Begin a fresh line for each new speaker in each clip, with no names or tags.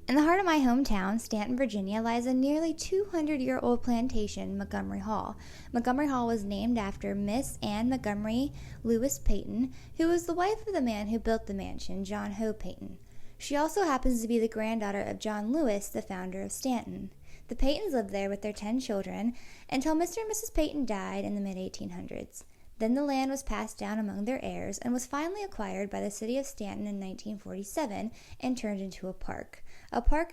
In the heart of my hometown, Staunton, Virginia, lies a nearly 200-year-old plantation, Montgomery Hall. Montgomery Hall was named after Miss Anne Montgomery Lewis Peyton, who was the wife of the man who built the mansion, John Howe Peyton. She also happens to be the granddaughter of John Lewis, the founder of Staunton. The Peytons lived there with their 10 children until Mr. and Mrs. Peyton died in the mid-1800s. Then the land was passed down among their heirs and was finally acquired by the city of Staunton in 1947 and turned into a park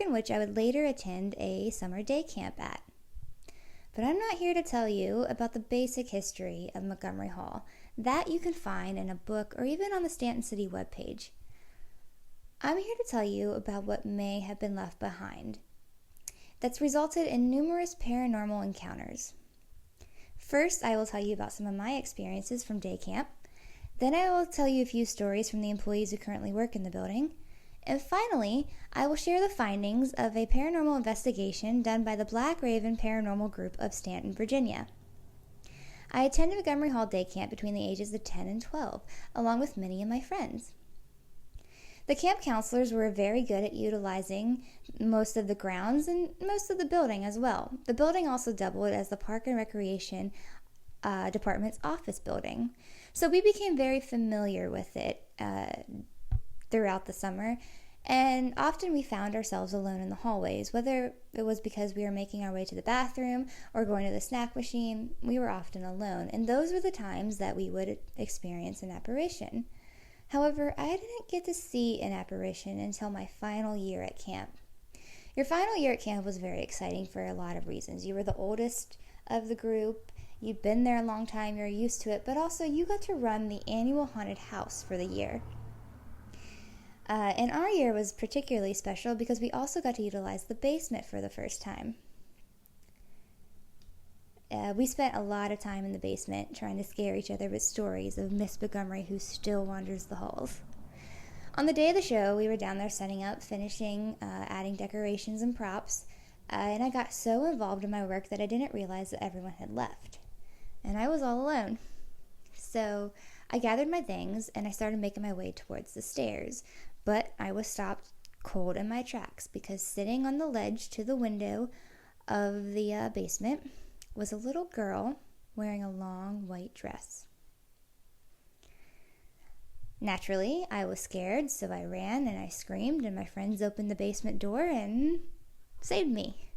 in which I would later attend a summer day camp at. But I'm not here to tell you about the basic history of Montgomery Hall. That you can find in a book or even on the Staunton City webpage. I'm here to tell you about what may have been left behind that's resulted in numerous paranormal encounters. First, I will tell you about some of my experiences from day camp. Then I will tell you a few stories from the employees who currently work in the building. And finally, I will share the findings of a paranormal investigation done by the Black Raven Paranormal Group of Staunton, Virginia. I attended Montgomery Hall day camp between the ages of 10 and 12, along with many of my friends. The camp counselors were very good at utilizing most of the grounds and most of the building as well. The building also doubled as the Park and Recreation Department's office building. So we became very familiar with it throughout the summer, and often we found ourselves alone in the hallways. Whether it was because we were making our way to the bathroom or going to the snack machine, we were often alone, and those were the times that we would experience an apparition. However, I didn't get to see an apparition until my final year at camp. Your final year at camp was very exciting for a lot of reasons. You were the oldest of the group, you'd been there a long time, you're used to it, but also you got to run the annual haunted house for the year. And our year was particularly special because we also got to utilize the basement for the first time. We spent a lot of time in the basement trying to scare each other with stories of Miss Montgomery who still wanders the halls. On the day of the show, we were down there setting up, finishing, adding decorations and props, and I got so involved in my work that I didn't realize that everyone had left. And I was all alone. So I gathered my things and I started making my way towards the stairs, but I was stopped cold in my tracks because sitting on the ledge to the window of the basement was a little girl wearing a long white dress. Naturally, I was scared, so I ran and I screamed, and my friends opened the basement door and saved me.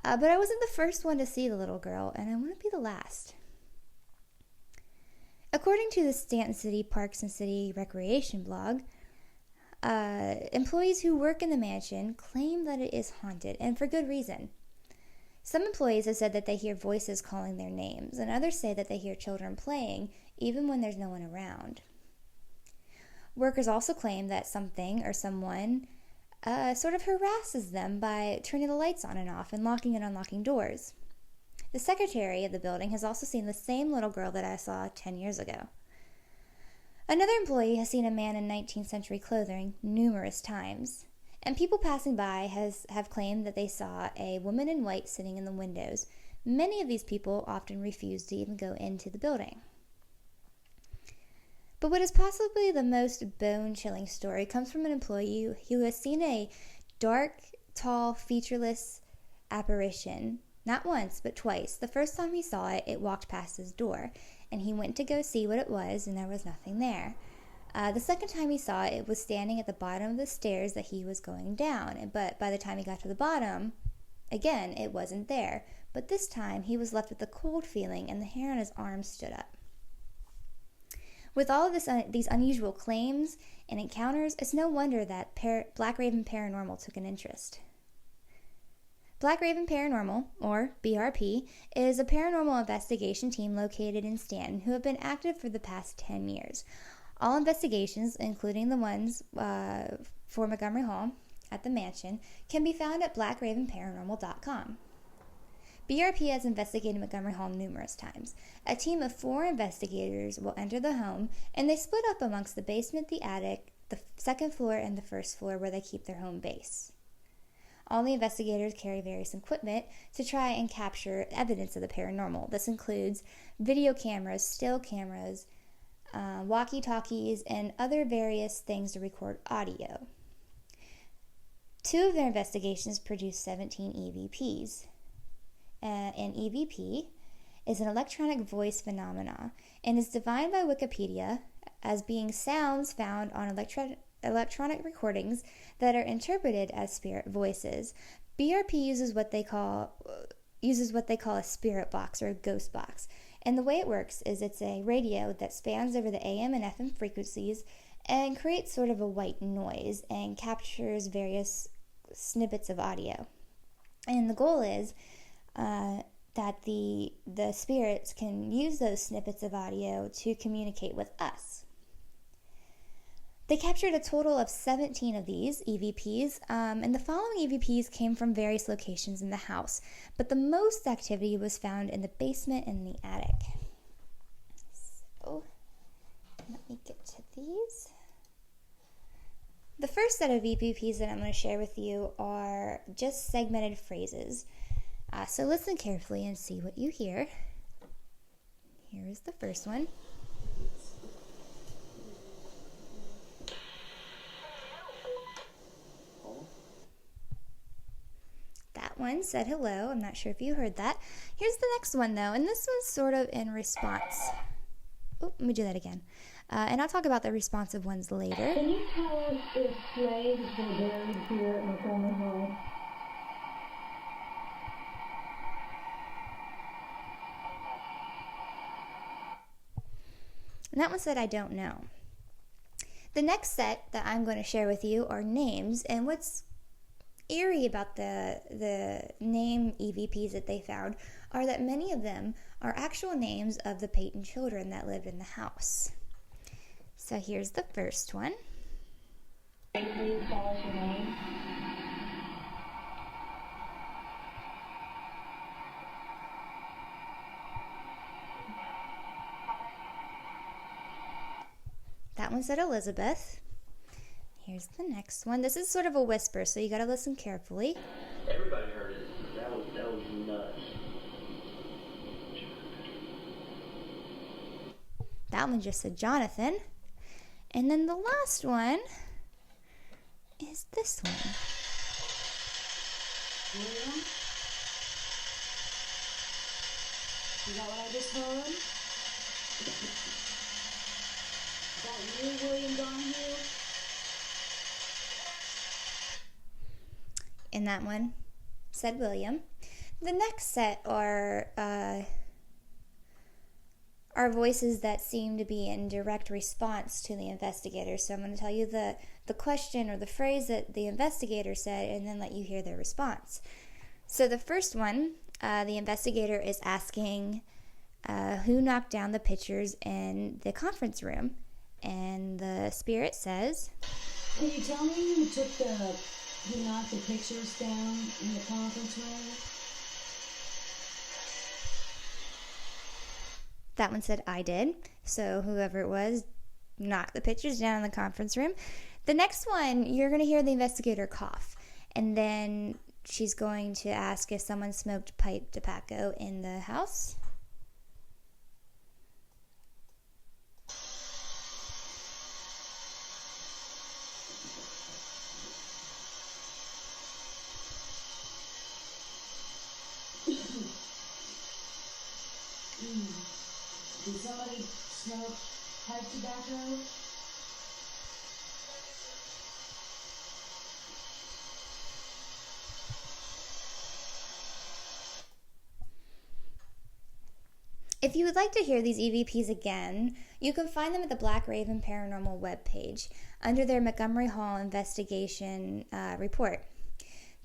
But I wasn't the first one to see the little girl, and I wouldn't be the last. According to the Staunton City Parks and City Recreation blog, employees who work in the mansion claim that it is haunted, and for good reason. Some employees have said that they hear voices calling their names, and others say that they hear children playing even when there's no one around. Workers also claim that something or someone sort of harasses them by turning the lights on and off and locking and unlocking doors. The secretary of the building has also seen the same little girl that I saw 10 years ago. Another employee has seen a man in 19th century clothing numerous times. And people passing by have claimed that they saw a woman in white sitting in the windows. Many of these people often refuse to even go into the building. But what is possibly the most bone-chilling story comes from an employee who has seen a dark, tall, featureless apparition, not once, but twice. The first time he saw it, it walked past his door, and he went to go see what it was, and there was nothing there. The second time he saw it, it was standing at the bottom of the stairs that he was going down. But by the time he got to the bottom, again, it wasn't there. But this time, he was left with a cold feeling and the hair on his arms stood up. With all of these unusual claims and encounters, it's no wonder that Black Raven Paranormal took an interest. Black Raven Paranormal, or BRP, is a paranormal investigation team located in Staunton who have been active for the past 10 years. All investigations, including the ones for Montgomery Hall at the mansion, can be found at blackravenparanormal.com. BRP has investigated Montgomery Hall numerous times. A team of 4 investigators will enter the home, and they split up amongst the basement, the attic, the second floor, and the first floor where they keep their home base. All the investigators carry various equipment to try and capture evidence of the paranormal. This includes video cameras, still cameras, walkie-talkies, and other various things to record audio. Two of their investigations produced 17 EVPs. An EVP is an electronic voice phenomena and is defined by Wikipedia as being sounds found on electronic recordings that are interpreted as spirit voices. BRP uses what they call a spirit box or a ghost box. And the way it works is it's a radio that spans over the AM and FM frequencies and creates sort of a white noise and captures various snippets of audio. And the goal is that the spirits can use those snippets of audio to communicate with us. They captured a total of 17 of these EVPs, and the following EVPs came from various locations in the house, but the most activity was found in the basement and the attic. So, let me get to these. The first set of EVPs that I'm going to share with you are just segmented phrases. So listen carefully and see what you hear. Here is the first one. That one said hello. I'm not sure if you heard that. Here's the next one, though, and this one's sort of in response. Oh, let me do that again. And I'll talk about the responsive ones later.
Can you tell us if slaves were buried here at Montgomery Hall?
And that one said, I don't know. The next set that I'm going to share with you are names, and what's eerie about the name EVPs that they found are that many of them are actual names of the Payton children that lived in the house. So here's the first one.
Can you please tell us your name?
That one said Elizabeth. Here's the next one. This is sort of a whisper, so you got to listen carefully.
Everybody heard it. That was nuts.
That one just said Jonathan. And then the last one is this one.
William? Is that what I just heard? Is that you, William Donahue?
And that one said William. The next set are voices that seem to be in direct response to the investigator. So I'm going to tell you the question or the phrase that the investigator said and then let you hear their response. So the first one, the investigator is asking who knocked down the pictures in the conference room. And the spirit says,
Can you tell me who knocked the pictures down in the conference room?
That one said, I did. So whoever it was knocked the pictures down in the conference room. The next one, you're going to hear the investigator cough. And then she's going to ask if someone smoked pipe tobacco in the house.
Did somebody smoke pipe tobacco?
If you would like to hear these EVPs again, you can find them at the Black Raven Paranormal webpage under their Montgomery Hall investigation report.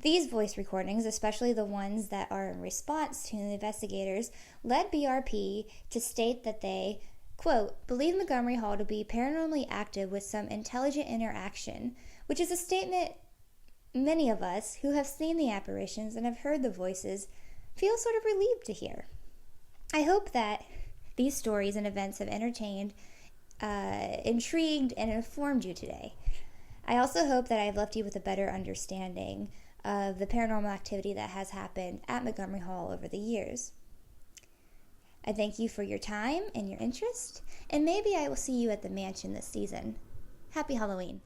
These voice recordings, especially the ones that are in response to the investigators, led BRP to state that they, quote, believe Montgomery Hall to be paranormally active with some intelligent interaction, which is a statement many of us who have seen the apparitions and have heard the voices feel sort of relieved to hear. I hope that these stories and events have entertained, intrigued, and informed you today. I also hope that I've left you with a better understanding of the paranormal activity that has happened at Montgomery Hall over the years. I thank you for your time and your interest, and maybe I will see you at the mansion this season. Happy Halloween.